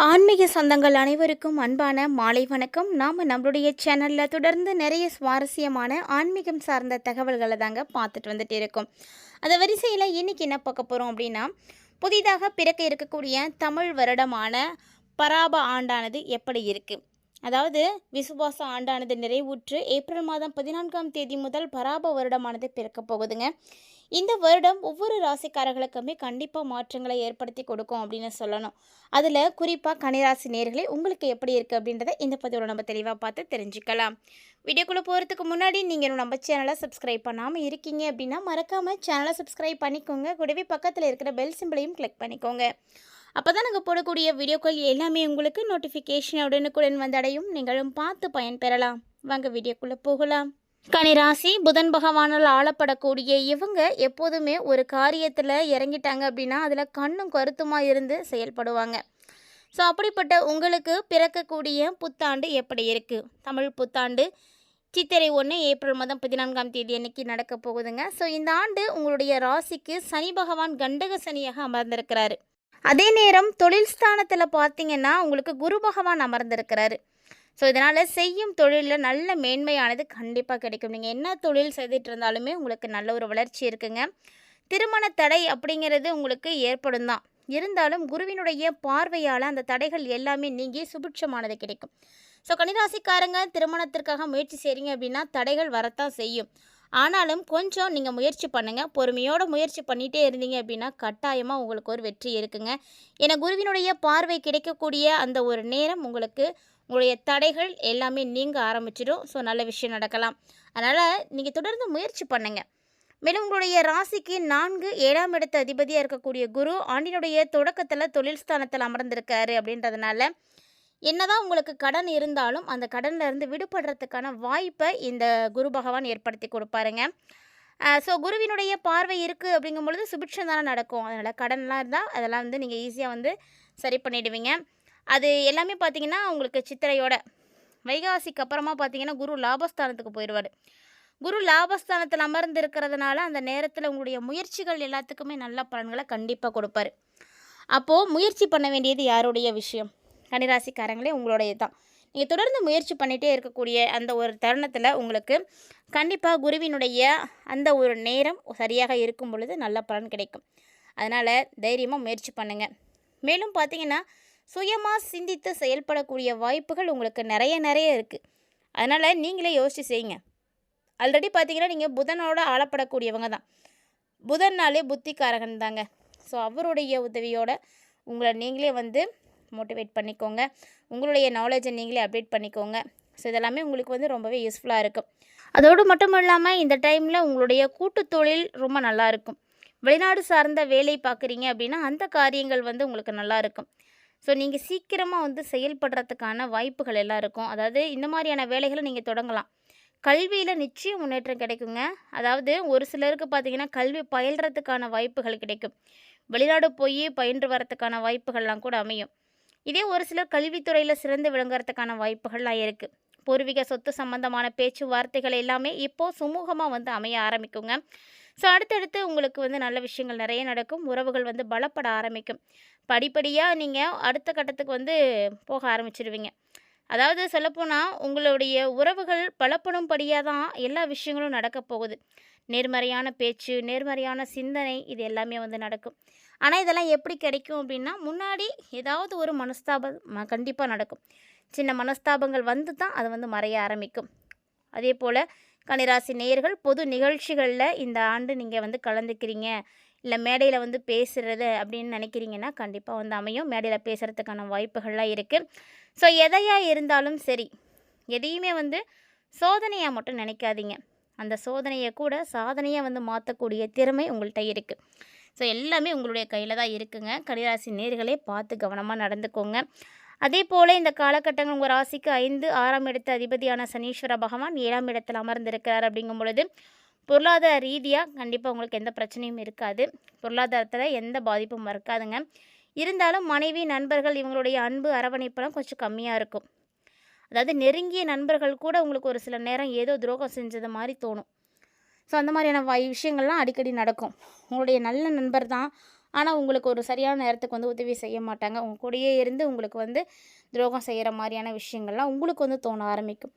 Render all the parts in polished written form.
ஆன்மீக சொந்தங்கள் அனைவருக்கும் அன்பான மாலை வணக்கம். நாம் நம்மளுடைய சேனலில் தொடர்ந்து நிறைய சுவாரஸ்யமான ஆன்மீகம் சார்ந்த தகவல்களை தாங்க பார்த்துட்டு வந்துட்டு இருக்கோம். அந்த வரிசையில் இன்றைக்கி என்ன பார்க்க போகிறோம் அப்படின்னா, புதிதாக பிறக்க இருக்கக்கூடிய தமிழ் வருடமான பராப ஆண்டானது எப்படி இருக்குது, அதாவது விசுவாச ஆண்டானது நிறைவுற்று ஏப்ரல் மாதம் 14ஆம் தேதி முதல் பராப வருடமானது பிறக்க போகுதுங்க. இந்த வருடம் ஒவ்வொரு ராசிக்காரர்களுக்குமே கண்டிப்பாக மாற்றங்களை ஏற்படுத்தி கொடுக்கும் அப்படின்னு சொல்லணும். அதில் குறிப்பாக கன்னிராசி நேயர்களே உங்களுக்கு எப்படி இருக்குது அப்படின்றத இந்த பதிவில் நம்ம தெளிவாக பார்த்து தெரிஞ்சுக்கலாம். வீடியோக்குள்ளே போகிறதுக்கு முன்னாடி நீங்கள் நம்ம சேனலை சப்ஸ்கிரைப் பண்ணாமல் இருக்கீங்க அப்படின்னா மறக்காமல் சேனலை சப்ஸ்கிரைப் பண்ணிக்கோங்க. கூடவே பக்கத்தில் இருக்கிற பெல் சிம்பிளையும் கிளிக் பண்ணிக்கோங்க. அப்போ தான் நாங்கள் போடக்கூடிய வீடியோக்கள் எல்லாமே உங்களுக்கு நோட்டிஃபிகேஷன் உடனுக்குடன் வந்தடையும். நீங்களும் பார்த்து பயன்பெறலாம். வாங்க வீடியோக்குள்ளே போகலாம். கன்னிராசி புதன் பகவானால் ஆளப்படக்கூடிய இவங்க எப்போதுமே ஒரு காரியத்தில் இறங்கிட்டாங்க அப்படின்னா அதில் கண்ணும் கருத்துமாக இருந்து செயல்படுவாங்க. ஸோ அப்படிப்பட்ட உங்களுக்கு பிறக்கக்கூடிய புத்தாண்டு எப்படி இருக்குது? தமிழ் புத்தாண்டு சித்திரை 1 ஏப்ரல் மாதம் 14ஆம் தேதி அன்னைக்கு நடக்க போகுதுங்க. ஸோ இந்த ஆண்டு உங்களுடைய ராசிக்கு சனி பகவான் கண்டக சனியாக அமர்ந்திருக்கிறாரு. அதே நேரம் தொழில் ஸ்தானத்தில் பார்த்தீங்கன்னா உங்களுக்கு குரு பகவான் அமர்ந்திருக்கிறாரு. ஸோ இதனால் செய்யும் தொழிலில் நல்ல மேன்மையானது கண்டிப்பாக கிடைக்கும். நீங்கள் என்ன தொழில் செய்துட்டு இருந்தாலுமே உங்களுக்கு நல்ல ஒரு வளர்ச்சி இருக்குங்க. திருமண தடை அப்படிங்கிறது உங்களுக்கு ஏற்படும் தான், இருந்தாலும் குருவினுடைய பார்வையால் அந்த தடைகள் எல்லாமே நீங்கி சுபிட்சமானது கிடைக்கும். ஸோ கன்னிராசிக்காரங்க திருமணத்திற்காக முயற்சி செய்கிறீங்க அப்படின்னா தடைகள் வரத்தான் செய்யும். ஆனாலும் கொஞ்சம் நீங்கள் முயற்சி பண்ணுங்கள். பொறுமையோடு முயற்சி பண்ணிகிட்டே இருந்தீங்க அப்படின்னா கட்டாயமாக உங்களுக்கு ஒரு வெற்றி இருக்குங்க. ஏன்னா குருவினுடைய பார்வை கிடைக்கக்கூடிய அந்த ஒரு நேரம் உங்களுக்கு உங்களுடைய தடைகள் எல்லாமே நீங்க ஆரம்பிச்சிடும். ஸோ நல்ல விஷயம் நடக்கலாம். அதனால் நீங்கள் தொடர்ந்து முயற்சி பண்ணுங்கள். மேலும் உங்களுடைய ராசிக்கு 4 7ஆம் இடத்து அதிபதியாக இருக்கக்கூடிய குரு ஆண்டினுடைய தொடக்கத்தில் தொழில் ஸ்தானத்தில் அமர்ந்திருக்காரு. அப்படின்றதுனால என்னதான் உங்களுக்கு கடன் இருந்தாலும் அந்த கடனில் இருந்து விடுபடுறதுக்கான வாய்ப்பை இந்த குரு பகவான் ஏற்படுத்தி கொடுப்பாருங்க. ஸோ குருவினுடைய பார்வை இருக்குது அப்படிங்கும் பொழுது சுபிட்சம் தானே நடக்கும். அதனால் கடன்லாம் இருந்தால் அதெல்லாம் வந்து நீங்கள் ஈஸியாக வந்து சரி பண்ணிவிடுவீங்க. அது எல்லாமே பார்த்திங்கன்னா உங்களுக்கு சித்திரையோட வைகாசிக்கு அப்புறமா பார்த்திங்கன்னா குரு லாபஸ்தானத்துக்கு போயிடுவார். குரு லாபஸ்தானத்தில் அமர்ந்து இருக்கிறதுனால அந்த நேரத்தில் உங்களுடைய முயற்சிகள் எல்லாத்துக்குமே நல்ல பலன்களை கண்டிப்பாக கொடுப்பார். அப்போது முயற்சி பண்ண வேண்டியது யாருடைய விஷயம்? கன்னிராசிக்காரங்களே உங்களுடைய தான். நீங்கள் தொடர்ந்து முயற்சி பண்ணிகிட்டே இருக்கக்கூடிய அந்த ஒரு தருணத்தில் உங்களுக்கு கண்டிப்பாக குருவினுடைய அந்த ஒரு நேரம் சரியாக இருக்கும் பொழுது நல்ல பலன் கிடைக்கும். அதனால் தைரியமாக முயற்சி பண்ணுங்கள். மேலும் பார்த்திங்கன்னா சுயமாக சிந்தித்து செயல்படக்கூடிய வாய்ப்புகள் உங்களுக்கு நிறைய இருக்குது. அதனால் நீங்களே யோசித்து செய்யுங்க. ஆல்ரெடி பார்த்தீங்கன்னா நீங்கள் புதனோட ஆளப்படக்கூடியவங்க தான். புதன்னாலே புத்திக்காரகன் தாங்க. ஸோ அவருடைய உதவியோடு உங்களை நீங்களே வந்து மோட்டிவேட் பண்ணிக்கோங்க. உங்களுடைய நாலேஜை நீங்களே அப்டேட் பண்ணிக்கோங்க. ஸோ இதெல்லாமே உங்களுக்கு வந்து ரொம்பவே யூஸ்ஃபுல்லாக இருக்கும். அதோடு மட்டும் இல்லாமல் இந்த டைமில் உங்களுடைய கூட்டு தொழில் ரொம்ப நல்லாயிருக்கும். வெளிநாடு சார்ந்த வேலை பார்க்குறீங்க அப்படின்னா அந்த காரியங்கள் வந்து உங்களுக்கு நல்லா இருக்கும். ஸோ நீங்கள் சீக்கிரமாக வந்து செயல்படுறதுக்கான வாய்ப்புகள் எல்லாம் இருக்கும். அதாவது இந்த மாதிரியான வேலைகளை நீங்கள் தொடங்கலாம். கல்வியில் நிச்சயம் முன்னேற்றம் கிடைக்குங்க. அதாவது ஒரு சிலருக்கு பார்த்திங்கன்னா கல்வி பயில்றதுக்கான வாய்ப்புகள் கிடைக்கும். வெளிநாடு போய் பயின்று வரத்துக்கான வாய்ப்புகள்லாம் கூட அமையும். இதே ஒரு சிலர் கல்வித்துறையில் சிறந்து விளங்குறதுக்கான வாய்ப்புகள்லாம் இருக்குது. பூர்வீக சொத்து சம்பந்தமான பேச்சுவார்த்தைகள் எல்லாமே இப்போது சுமூகமாக வந்து அமைய ஆரம்பிக்குங்க. ஸோ அடுத்தடுத்து உங்களுக்கு வந்து நல்ல விஷயங்கள் நிறைய நடக்கும். உறவுகள் வந்து பலப்பட ஆரம்பிக்கும். படிப்படியாக நீங்கள் அடுத்த கட்டத்துக்கு வந்து போக ஆரம்பிச்சிடுவீங்க. அதாவது சொல்லப்போனால் உங்களுடைய உறவுகள் பலப்படும்படியாக தான் எல்லா விஷயங்களும் நடக்க போகுது. நேர்மறையான பேச்சு, நேர்மறையான சிந்தனை, இது எல்லாமே வந்து நடக்கும். ஆனால் இதெல்லாம் எப்படி கிடைக்கும் அப்படின்னா முன்னாடி ஏதாவது ஒரு மனஸ்தாபம் கண்டிப்பாக நடக்கும். சின்ன மனஸ்தாபங்கள் வந்து தான் அது வந்து மறைய ஆரம்பிக்கும். அதே போல் கன்னிராசி நேயர்கள் பொது நிகழ்ச்சிகளில் இந்த ஆண்டு நீங்கள் வந்து கலந்துக்கிறீங்க, இல்லை மேடையில் வந்து பேசுகிறது அப்படின்னு நினைக்கிறீங்கன்னா கண்டிப்பாக வந்து அமையும். மேடையில் பேசுகிறதுக்கான வாய்ப்புகள்லாம் இருக்குது. ஸோ எதையாக இருந்தாலும் சரி, எதையுமே வந்து சோதனையாக மட்டும் நினைக்காதீங்க. அந்த சோதனையை கூட சாதனையாக வந்து மாற்றக்கூடிய திறமை உங்கள்கிட்ட இருக்குது. ஸோ எல்லாமே உங்களுடைய கையில் தான் இருக்குங்க. கன்னிராசி நேயர்களே பார்த்து கவனமாக நடந்துக்கோங்க. அதே போல் இந்த காலகட்டங்கள் உங்கள் ராசிக்கு 5 6ஆம் இடத்து அதிபதியான சனீஸ்வர பகவான் 7ஆம் இடத்தில் அமர்ந்திருக்கிறார். அப்படிங்கும் பொழுது பொருளாதார ரீதியாக கண்டிப்பாக உங்களுக்கு எந்த பிரச்சனையும் இருக்காது. பொருளாதாரத்தில் எந்த பாதிப்பும் இருக்காதுங்க. இருந்தாலும் மனைவி, நண்பர்கள் இவங்களுடைய அன்பு அரவணைப்பெல்லாம் கொஞ்சம் கம்மியாக இருக்கும். அதாவது நெருங்கிய நண்பர்கள் கூட உங்களுக்கு ஒரு சில நேரம் ஏதோ துரோகம் செஞ்சது மாதிரி தோணும். ஸோ அந்த மாதிரியான விஷயங்கள்லாம் அடிக்கடி நடக்கும். உங்களுடைய நல்ல நண்பர் தான், ஆனால் உங்களுக்கு ஒரு சரியான நேரத்துக்கு வந்து உதவி செய்ய மாட்டாங்க. உங்க கூடயே இருந்து உங்களுக்கு வந்து துரோகம் செய்கிற மாதிரியான விஷயங்கள்லாம் உங்களுக்கு வந்து தோண ஆரம்பிக்கும்.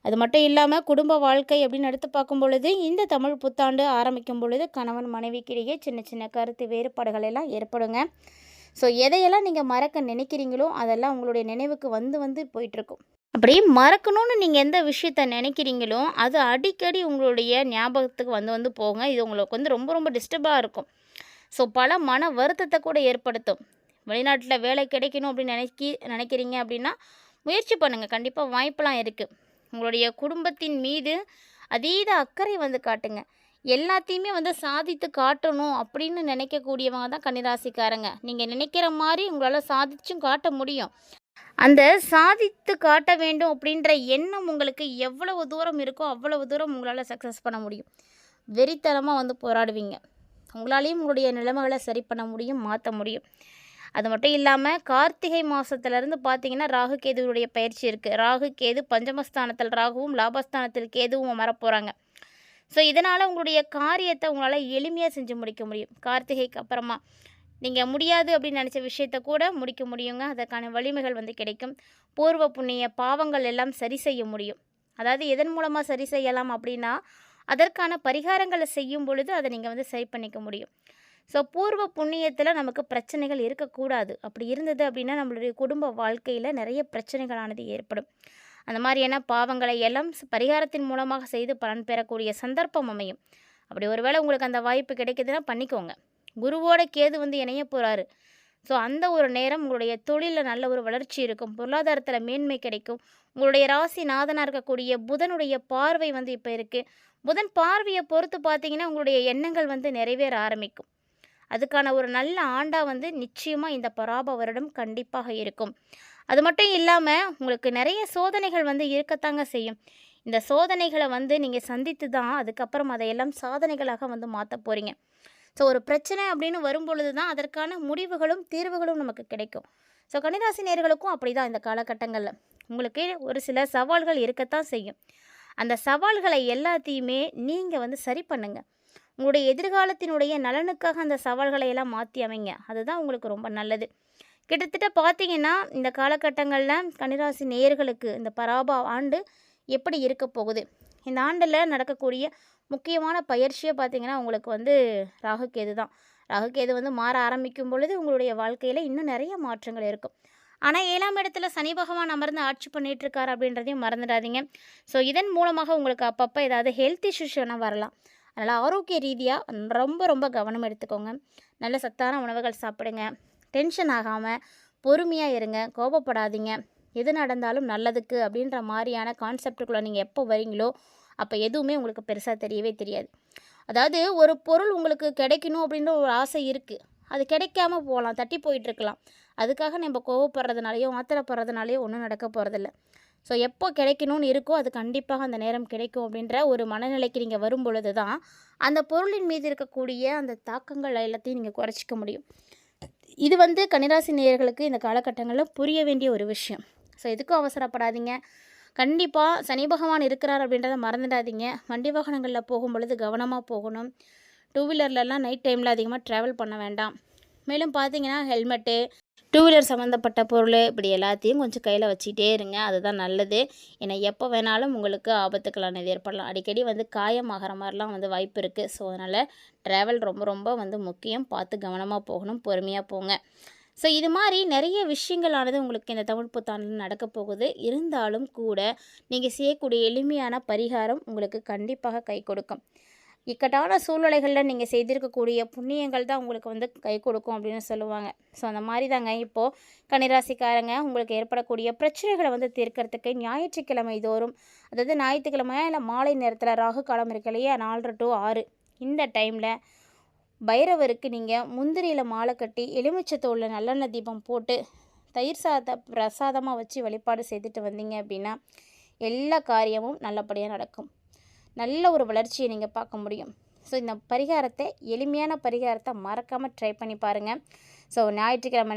அது மட்டும் இல்லாமல் குடும்ப வாழ்க்கை அப்படின்னு எடுத்து பார்க்கும் பொழுது இந்த தமிழ் புத்தாண்டு ஆரம்பிக்கும் பொழுது கணவன் மனைவிக்கிடையே சின்ன சின்ன கருத்து வேறுபாடுகள் எல்லாம் ஏற்படுங்க. ஸோ எதையெல்லாம் நீங்கள் மறக்க நினைக்கிறீங்களோ அதெல்லாம் உங்களுடைய நினைவுக்கு வந்து வந்து போயிட்டுருக்கும். அப்படி மறக்கணும்னு நீங்கள் எந்த விஷயத்த நினைக்கிறீங்களோ அது அடிக்கடி உங்களுடைய ஞாபகத்துக்கு வந்து வந்து போங்க. இது உங்களுக்கு வந்து ரொம்ப ரொம்ப டிஸ்டர்பாக இருக்கும். ஸோ பல மன வருத்தத்தை கூட ஏற்படுத்தும். வெளிநாட்டில் வேலை கிடைக்கணும் அப்படின்னு நினைக்கிறீங்க அப்படின்னா முயற்சி பண்ணுங்கள். கண்டிப்பாக வாய்ப்பெல்லாம் இருக்குது. உங்களுடைய குடும்பத்தின் மீது அதீத அக்கறை வந்து காட்டுங்க. எல்லாத்தையுமே வந்து சாதித்து காட்டணும் அப்படின்னு நினைக்கக்கூடியவங்க தான் கன்னிராசிக்காரங்க. நீங்கள் நினைக்கிற மாதிரி உங்களால் சாதிச்சும் காட்ட முடியும். அந்த சாதித்து காட்ட வேண்டும் அப்படின்ற எண்ணம் உங்களுக்கு எவ்வளவு தூரம் இருக்கோ அவ்வளவு தூரம் உங்களால் சக்ஸஸ் பண்ண முடியும். வெறித்தனமாக வந்து போராடுவீங்க. உங்களாலேயும் உங்களுடைய நிலைமைகளை சரி பண்ண முடியும், மாற்ற முடியும். அது மட்டும் இல்லாமல் கார்த்திகை மாதத்துலேருந்து பார்த்தீங்கன்னா ராகு கேதுவுடைய பயிற்சி இருக்குது. ராகு கேது பஞ்சமஸ்தானத்தில் ராகுவும் லாபஸ்தானத்தில் கேதுவும் அமரப்போகிறாங்க. ஸோ இதனால் உங்களுடைய காரியத்தை உங்களால் எளிமையாக செஞ்சு முடிக்க முடியும். கார்த்திகைக்கு அப்புறமா நீங்கள் முடியாது அப்படின்னு நினச்ச விஷயத்த கூட முடிக்க முடியுங்க. அதற்கான வலிமைகள் வந்து கிடைக்கும். பூர்வ புண்ணிய பாவங்கள் எல்லாம் சரி செய்ய முடியும். அதாவது எதன் மூலமாக சரி செய்யலாம் அப்படின்னா அதற்கான பரிகாரங்களை செய்யும் பொழுது அதை நீங்கள் வந்து சரி பண்ணிக்க முடியும். ஸோ பூர்வ புண்ணியத்தில் நமக்கு பிரச்சனைகள் இருக்கக்கூடாது. அப்படி இருந்தது அப்படின்னா நம்மளுடைய குடும்ப வாழ்க்கையில் நிறைய பிரச்சனைகளானது ஏற்படும். அந்த மாதிரியான பாவங்களை எல்லாம் பரிகாரத்தின் மூலமாக செய்து பலன் பெறக்கூடிய சந்தர்ப்பம் அமையும். அப்படி ஒருவேளை உங்களுக்கு அந்த வாய்ப்பு கிடைக்குதுன்னா பண்ணிக்கோங்க. குருவோட கேது வந்து இணைய போகிறாரு. ஸோ அந்த ஒரு நேரம் உங்களுடைய தொழிலில் நல்ல ஒரு வளர்ச்சி இருக்கும். பொருளாதாரத்தில் மேன்மை கிடைக்கும். உங்களுடைய ராசி நாதனாக இருக்கக்கூடிய புதனுடைய பார்வை வந்து இப்போ இருக்குது. புதன் பார்வையை பொறுத்து பார்த்தீங்கன்னா உங்களுடைய எண்ணங்கள் வந்து நிறைவேற ஆரம்பிக்கும். அதுக்கான ஒரு நல்ல ஆண்டாக வந்து நிச்சயமாக இந்த பராப வருடம் கண்டிப்பாக இருக்கும். அது மட்டும் இல்லாமல் உங்களுக்கு நிறைய சோதனைகள் வந்து இருக்கத்தாங்க செய்யும். இந்த சோதனைகளை வந்து நீங்கள் சந்தித்து தான் அதுக்கப்புறம் அதையெல்லாம் சாதனைகளாக வந்து மாற்ற போகிறீங்க. ஸோ ஒரு பிரச்சனை அப்படின்னு வரும்பொழுது தான் அதற்கான முடிவுகளும் தீர்வுகளும் நமக்கு கிடைக்கும். ஸோ கன்னிராசி நேயர்களுக்கும் அப்படி தான் இந்த காலகட்டங்களில் உங்களுக்கு ஒரு சில சவால்கள் இருக்கத்தான் செய்யும். அந்த சவால்களை எல்லாத்தையுமே நீங்கள் வந்து சரி பண்ணுங்கள். உங்களுடைய எதிர்காலத்தினுடைய நலனுக்காக அந்த சவால்களை எல்லாம் மாற்றி அமைங்க. அதுதான் உங்களுக்கு ரொம்ப நல்லது. கிட்டத்தட்ட பார்த்தீங்கன்னா இந்த காலகட்டங்களில் கன்னிராசி நேயர்களுக்கு இந்த பராப ஆண்டு எப்படி இருக்க போகுது, இந்த ஆண்டில் நடக்கக்கூடிய முக்கியமான பயிற்சியை பார்த்தீங்கன்னா உங்களுக்கு வந்து ராகுகேது தான். ராகுகேது வந்து மாற ஆரம்பிக்கும் பொழுது உங்களுடைய வாழ்க்கையில் இன்னும் நிறைய மாற்றங்கள் இருக்கும். ஆனால் 7ஆம் இடத்துல சனி பகவான் அமர்ந்து ஆட்சி பண்ணிகிட்ருக்காரு அப்படின்றதையும் மறந்துடாதீங்க. ஸோ இதன் மூலமாக உங்களுக்கு அப்பப்போ ஏதாவது ஹெல்த் இஷ்யூஸ் வேணால் வரலாம். அதனால் ஆரோக்கிய ரீதியாக ரொம்ப ரொம்ப கவனம் எடுத்துக்கோங்க. நல்ல சத்தான உணவுகள் சாப்பிடுங்க. டென்ஷன் ஆகாமல் பொறுமையாக இருங்க. கோபப்படாதீங்க. எது நடந்தாலும் நல்லதுக்கு அப்படின்ற மாதிரியான கான்செப்டுக்குள்ளே நீங்கள் எப்போ வரீங்களோ அப்போ எதுவுமே உங்களுக்கு பெருசாக தெரியவே தெரியாது. அதாவது ஒரு பொருள் உங்களுக்கு கிடைக்கணும் அப்படின்ற ஒரு ஆசை இருக்குது. அது கிடைக்காம போகலாம், தட்டி போயிட்டுருக்கலாம். அதுக்காக நம்ம கோவப்படுறதுனாலையோ ஆத்திரப்படுறதுனாலையோ ஒன்றும் நடக்க போகிறதில்ல. ஸோ எப்போ கிடைக்கணும்னு இருக்கோ அது கண்டிப்பாக அந்த நேரம் கிடைக்கும் அப்படின்ற ஒரு மனநிலைக்கு நீங்கள் வரும் பொழுது தான் அந்த பொருளின் மீது இருக்கக்கூடிய அந்த தாக்கங்கள் எல்லாத்தையும் நீங்கள் குறைச்சிக்க முடியும். இது வந்து கன்னிராசி நேயர்களுக்கு இந்த காலகட்டங்களில் புரிய வேண்டிய ஒரு விஷயம். ஸோ எதுக்கும் அவசரப்படாதீங்க. கண்டிப்பாக சனி பகவான் இருக்கிறார் அப்படின்றத மறந்துடாதீங்க. வண்டி வாகனங்களில் போகும் பொழுது கவனமாக போகணும். டூ வீலர்லலாம் நைட் டைமில் அதிகமாக ட்ராவல் பண்ண வேண்டாம். மேலும் பார்த்தீங்கன்னா ஹெல்மெட்டு, டூ வீலர் சம்மந்தப்பட்ட பொருள் இப்படி எல்லாத்தையும் கொஞ்சம் கையில் வச்சுக்கிட்டே இருங்க. அதுதான் நல்லது. ஏன்னா எப்போ வேணாலும் உங்களுக்கு ஆபத்துக்களானது ஏற்படலாம். அடிக்கடி வந்து காயமாகிற மாதிரிலாம் வந்து வாய்ப்பு இருக்குது. ஸோ அதனால் ட்ராவல் ரொம்ப ரொம்ப வந்து முக்கியம். பார்த்து கவனமாக போகணும், பொறுமையாக போங்க. ஸோ இது மாதிரி நிறைய விஷயங்களானது உங்களுக்கு இந்த தமிழ் புத்தாண்டில் நடக்க போகுது. இருந்தாலும் கூட நீங்கள் செய்யக்கூடிய எளிமையான பரிகாரம் உங்களுக்கு கண்டிப்பாக கை கொடுக்கும். இக்கட்டான சூழ்நிலைகளில் நீங்கள் செய்திருக்கக்கூடிய புண்ணியங்கள் தான் உங்களுக்கு வந்து கை கொடுக்கும் அப்படின்னு சொல்லுவாங்க. ஸோ அந்த மாதிரி தாங்க இப்போது கன்னிராசிக்காரங்க உங்களுக்கு ஏற்படக்கூடிய பிரச்சனைகளை வந்து தீர்க்கறதுக்கு ஞாயிற்றுக்கிழமை தோறும், அதாவது ஞாயிற்றுக்கிழமை இல்லை மாலை நேரத்தில் ராகு காலம் இருக்கு இல்லையா, 4:30 to 6 இந்த டைமில் பைரவருக்கு நீங்கள் முந்திரியில் மாலை கட்டி எலுமிச்சத்தோளில் நல்லெண்ணெய் தீபம் போட்டு தயிர் சாதத்தை பிரசாதமாக வச்சு வழிபாடு செய்துட்டு வந்தீங்க அப்படின்னா எல்லா காரியமும் நல்லபடியாக நடக்கும். நல்ல ஒரு வளர்ச்சியை நீங்கள் பார்க்க முடியும். ஸோ இந்த பரிகாரத்தை, எளிமையான பரிகாரத்தை மறக்காமல் ட்ரை பண்ணி பாருங்கள். ஸோ ஞாயிற்றுக்கிழமை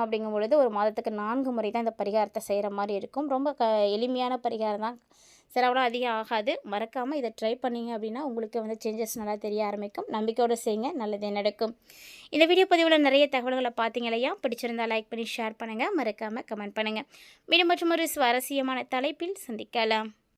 அப்படிங்கும் பொழுது ஒரு மாதத்துக்கு 4 முறை தான் இந்த பரிகாரத்தை செய்கிற மாதிரி இருக்கும். ரொம்ப எளிமையான பரிகாரம் தான், செலவெல்லாம் அதிகம் ஆகாது. மறக்காமல் இதை ட்ரை பண்ணிங்க அப்படின்னா உங்களுக்கு வந்து சேஞ்சஸ் நல்லா தெரிய ஆரம்பிக்கும். நம்பிக்கையோடு செய்யுங்க, நல்லதே நடக்கும். இந்த வீடியோ பதிவில் நிறைய தகவல்களை பார்த்தீங்க இல்லையா? பிடிச்சிருந்தால் லைக் பண்ணி ஷேர் பண்ணுங்கள், மறக்காமல் கமெண்ட் பண்ணுங்கள். மீண்டும் மற்றும் ஒரு சுவாரஸ்யமான தலைப்பில் சந்திக்கலாம்.